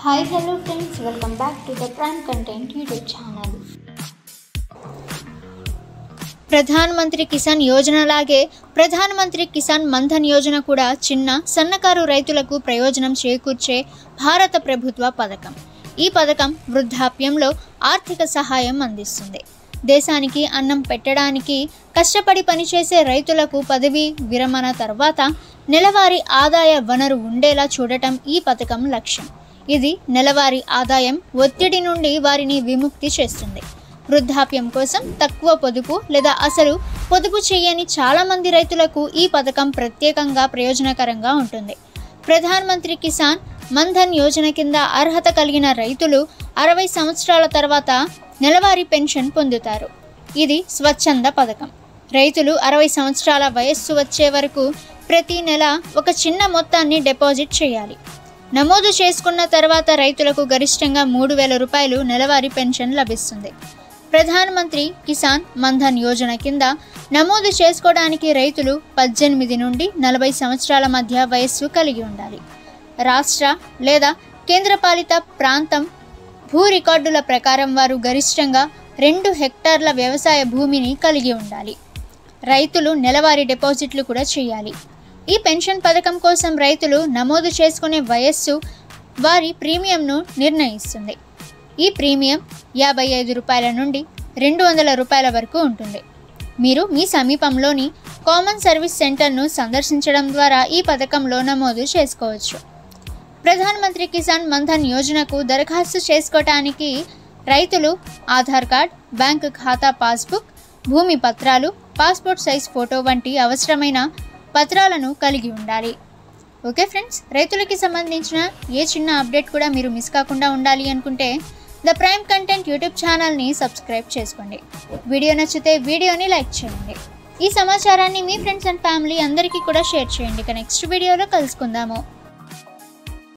Hi, hello friends, welcome back to the Prime Content YouTube channel. ప్రధానమంత్రి కిసాన్ యోజన లాగే ప్రధానమంత్రి కిసాన్ మన్ధన్ యోజన కూడా చిన్న సన్నకారు రైతులకు ప్రయోజనం చేకూర్చే భారత ప్రభుత్వ పథకం. ఈ పథకం వృద్ధాప్యంలో ఆర్థిక సహాయం అందిస్తుంది. దేశానికి అన్నం పెట్టడానికి కష్టపడి పనిచేసే రైతులకు పదవి విరమణ తర్వాత నెలవారీ ఆదాయ వనరు ఉండేలా చూడటం ఈ పథకం లక్ష్యం. ఇది నెలవారీ ఆదాయం ఒత్తిడి నుండి వారిని విముక్తి చేస్తుంది. వృద్ధాప్యం కోసం తక్కువ పొదుపు లేదా అసలు పొదుపు చేయని చాలామంది రైతులకు ఈ పథకం ప్రత్యేకంగా ప్రయోజనకరంగా ఉంటుంది. ప్రధానమంత్రి కిసాన్ మన్ధన్ యోజన కింద అర్హత కలిగిన రైతులు 60 సంవత్సరాల తర్వాత నెలవారీ పెన్షన్ పొందుతారు. ఇది స్వచ్ఛంద పథకం. రైతులు 60 సంవత్సరాల వయస్సు వచ్చే వరకు ప్రతి నెల ఒక చిన్న మొత్తాన్ని డిపాజిట్ చేయాలి. నమోదు చేసుకున్న తర్వాత రైతులకు గరిష్టంగా 3,000 రూపాయలు నెలవారీ పెన్షన్ లభిస్తుంది. ప్రధానమంత్రి కిసాన్ మన్ధన్ యోజన కింద నమోదు చేసుకోవడానికి రైతులు 18 నుండి 40 సంవత్సరాల మధ్య వయస్సు కలిగి ఉండాలి. రాష్ట్ర లేదా కేంద్రపాలిత ప్రాంతం భూ రికార్డుల ప్రకారం వారు గరిష్టంగా 2 హెక్టార్ల వ్యవసాయ భూమిని కలిగి ఉండాలి. రైతులు నెలవారీ డిపాజిట్లు కూడా చేయాలి. ఈ పెన్షన్ పథకం కోసం రైతులు నమోదు చేసుకునే వయస్సు వారి ప్రీమియంను నిర్ణయిస్తుంది. ఈ ప్రీమియం 55 రూపాయల నుండి 200 రూపాయల వరకు ఉంటుంది. మీరు మీ సమీపంలోని కామన్ సర్వీస్ సెంటర్ను సందర్శించడం ద్వారా ఈ పథకంలో నమోదు చేసుకోవచ్చు. ప్రధానమంత్రి కిసాన్ మన్ధన్ యోజనకు దరఖాస్తు చేసుకోవటానికి రైతులు ఆధార్ కార్డ్, బ్యాంకు ఖాతా పాస్బుక్, భూమి పత్రాలు, పాస్పోర్ట్ సైజ్ ఫోటో వంటి అవసరమైన పత్రాలను కలిగి ఉండాలి. ఓకే ఫ్రెండ్స్, రైతులకి సంబంధించిన ఏ చిన్న అప్డేట్ కూడా మీరు మిస్ కాకుండా ఉండాలి అనుకుంటే ద ప్రైమ్ కంటెంట్ యూట్యూబ్ ఛానల్ని సబ్స్క్రైబ్ చేసుకోండి. వీడియో నచ్చితే వీడియోని లైక్ చేయండి. ఈ సమాచారాన్ని మీ ఫ్రెండ్స్ అండ్ ఫ్యామిలీ అందరికీ కూడా షేర్ చేయండి. నెక్స్ట్ వీడియోలో కలుసుకుందాము.